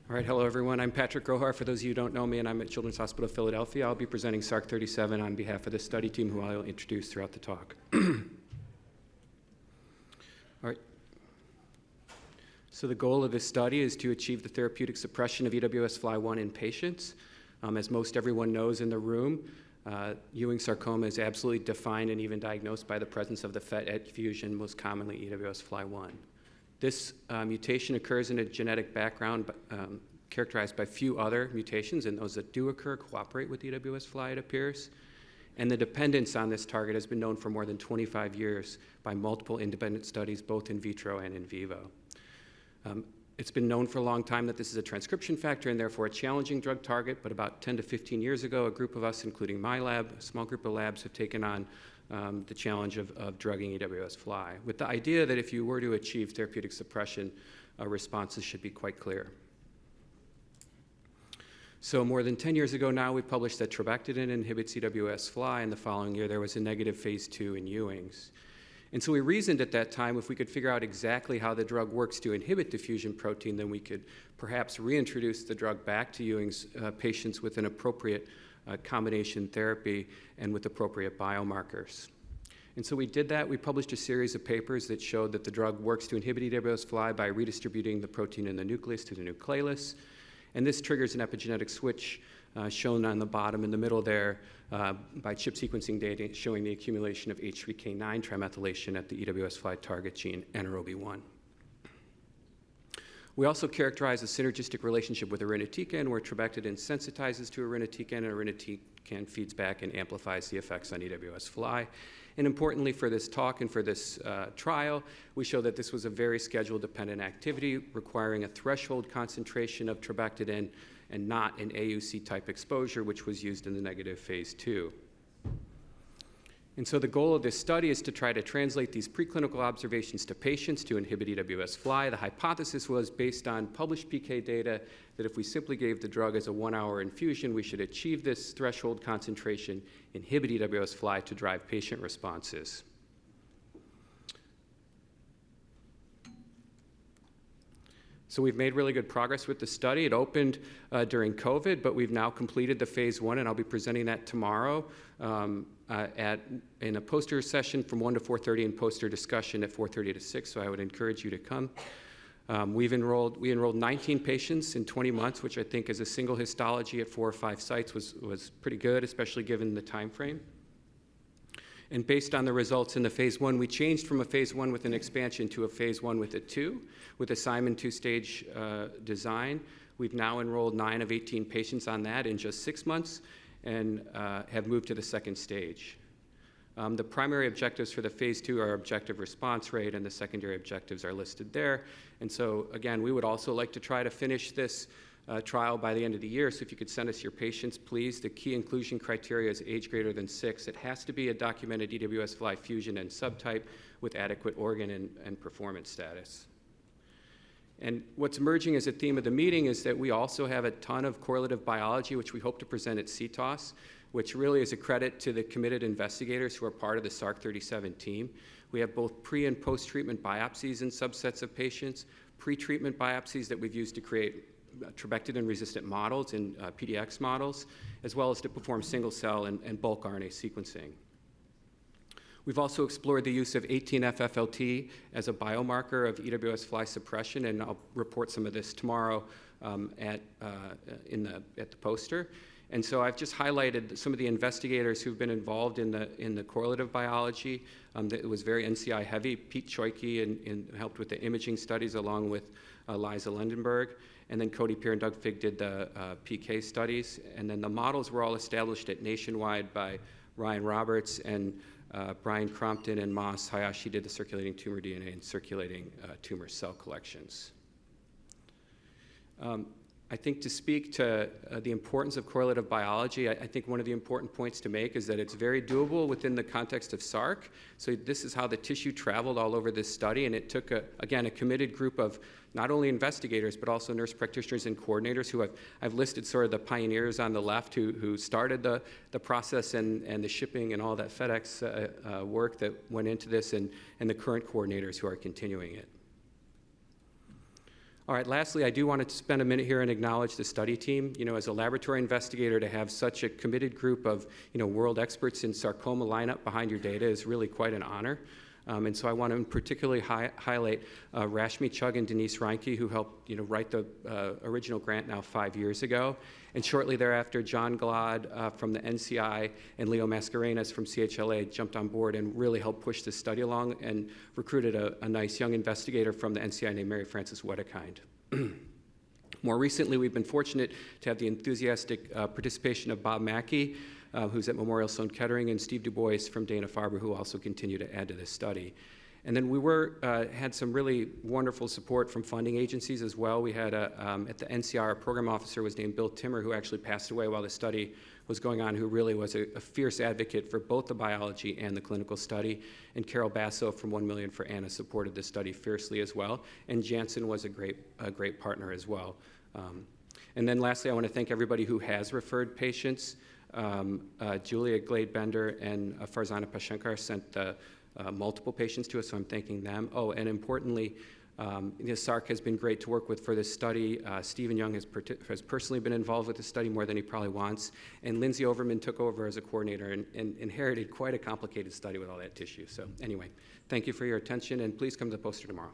All right, hello everyone. I'm Patrick Grohar. For those of you who don't know me, and I'm at Children's Hospital of Philadelphia. I'll be presenting SARC037 on behalf of the study team, who I'll introduce throughout the talk. All right. So the goal of this study is to achieve the therapeutic suppression of EWS-FLI1 in patients. As most everyone knows in the room, Ewing sarcoma is absolutely defined and even diagnosed by the presence of the FET fusion, most commonly EWS-FLI1. This mutation occurs in a genetic background characterized by few other mutations, and those that do occur cooperate with EWS-FLI, it appears. And the dependence on this target has been known for more than 25 years by multiple independent studies, both in vitro and in vivo. It's been known for a long time that this is a transcription factor and therefore a challenging drug target, but about 10 to 15 years ago, a group of us, including my lab, a small group of labs, have taken on the challenge of drugging EWS-FLI, with the idea that if you were to achieve therapeutic suppression, responses should be quite clear. So more than 10 years ago now, we published that Trabectedin inhibits EWS-FLI, and the following year there was a negative phase 2 in Ewing's. And so we reasoned at that time if we could figure out exactly how the drug works to inhibit the fusion protein, then we could perhaps reintroduce the drug back to Ewing's patients with an appropriate combination therapy and with appropriate biomarkers. And so we did that. We published a series of papers that showed that the drug works to inhibit EWS-FLI by redistributing the protein in the nucleus to the nucleolus. And this triggers an epigenetic switch shown on the bottom in the middle there by chip sequencing data showing the accumulation of H3K9 trimethylation at the EWS-FLI target gene, NR-OB1. We also characterize a synergistic relationship with Irinotecan, where Trabectedin sensitizes to Irinotecan, and Irinotecan feeds back and amplifies the effects on EWS-FLI. And importantly for this talk and for this trial, we show that this was a very schedule-dependent activity requiring a threshold concentration of Trabectedin and not an AUC-type exposure, which was used in the negative phase 2. And so the goal of this study is to try to translate these preclinical observations to patients to inhibit EWS-FLI. The hypothesis was based on published PK data that if we simply gave the drug as a 1-hour infusion, we should achieve this threshold concentration, inhibit EWS-FLI to drive patient responses. So we've made really good progress with the study. It opened during COVID, but we've now completed the phase 1, and I'll be presenting that tomorrow in a poster session from 1 to 4:30 and poster discussion at 4:30 to 6, so I would encourage you to come. We enrolled 19 patients in 20 months, which I think as a single histology at 4 or 5 sites was pretty good, especially given the time frame. And based on the results in the phase 1, we changed from a phase 1 with an expansion to a phase 1 with a 2, with a Simon 2-stage design. We've now enrolled 9 of 18 patients on that in just 6 months and have moved to the second stage. The primary objectives for the phase 2 are objective response rate, and the secondary objectives are listed there. And so, again, we would also like to try to finish this trial by the end of the year, so if you could send us your patients, please. The key inclusion criteria is age greater than 6. It has to be a documented EWS-FLI fusion and subtype with adequate organ and performance status. And what's emerging as a theme of the meeting is that we also have a ton of correlative biology, which we hope to present at CTOS, which really is a credit to the committed investigators who are part of the SARC037 team. We have both pre- and post-treatment biopsies in subsets of patients, pre-treatment biopsies that we've used to create Trabectedin-resistant models in PDX models, as well as to perform single-cell and bulk RNA sequencing. We've also explored the use of 18F-FLT as a biomarker of EWS-FLI suppression, and I'll report some of this tomorrow at the poster. And so I've just highlighted some of the investigators who've been involved in the correlative biology. It was very NCI heavy. Pete Choyke helped with the imaging studies along with Liza Lendenberg. And then Cody Peer and Doug Fig did the PK studies. And then the models were all established at Nationwide by Ryan Roberts, and Brian Crompton and Mas Hayashi did the circulating tumor DNA and circulating tumor cell collections. I think to speak to the importance of correlative biology, I think one of the important points to make is that it's very doable within the context of SARC. So this is how the tissue traveled all over this study, and it took, again, a committed group of not only investigators, but also nurse practitioners and coordinators who I've listed sort of the pioneers on the left who started the process and the shipping and all that FedEx work that went into this, and the current coordinators who are continuing it. All right, lastly, I do want to spend a minute here and acknowledge the study team. You know, as a laboratory investigator, to have such a committed group of, world experts in sarcoma lineup behind your data is really quite an honor. And so I want to particularly highlight Rashmi Chugg and Denise Reinke, who helped write the original grant now 5 years ago. And shortly thereafter, John Glad from the NCI and Leo Mascarenas from CHLA jumped on board and really helped push this study along and recruited a nice young investigator from the NCI named Mary Frances Wedekind. More recently, we've been fortunate to have the enthusiastic participation of Bob Mackey, who's at Memorial Sloan Kettering, and Steve Du Bois from Dana-Farber, who also continue to add to this study. And then we had some really wonderful support from funding agencies as well. We had at the NCR, a program officer was named Bill Timmer, who actually passed away while the study was going on, who really was a fierce advocate for both the biology and the clinical study. And Carol Basso from 1 Million for Anna supported the study fiercely as well. And Janssen was a great partner as well. And then lastly, I want to thank everybody who has referred patients. Julia Glade-Bender and Farzana Pashankar sent multiple patients to us, so I'm thanking them. Oh, and importantly, SARC has been great to work with for this study. Stephen Young has personally been involved with the study more than he probably wants, and Lindsay Overman took over as a coordinator and inherited quite a complicated study with all that tissue. So anyway, thank you for your attention, and please come to the poster tomorrow.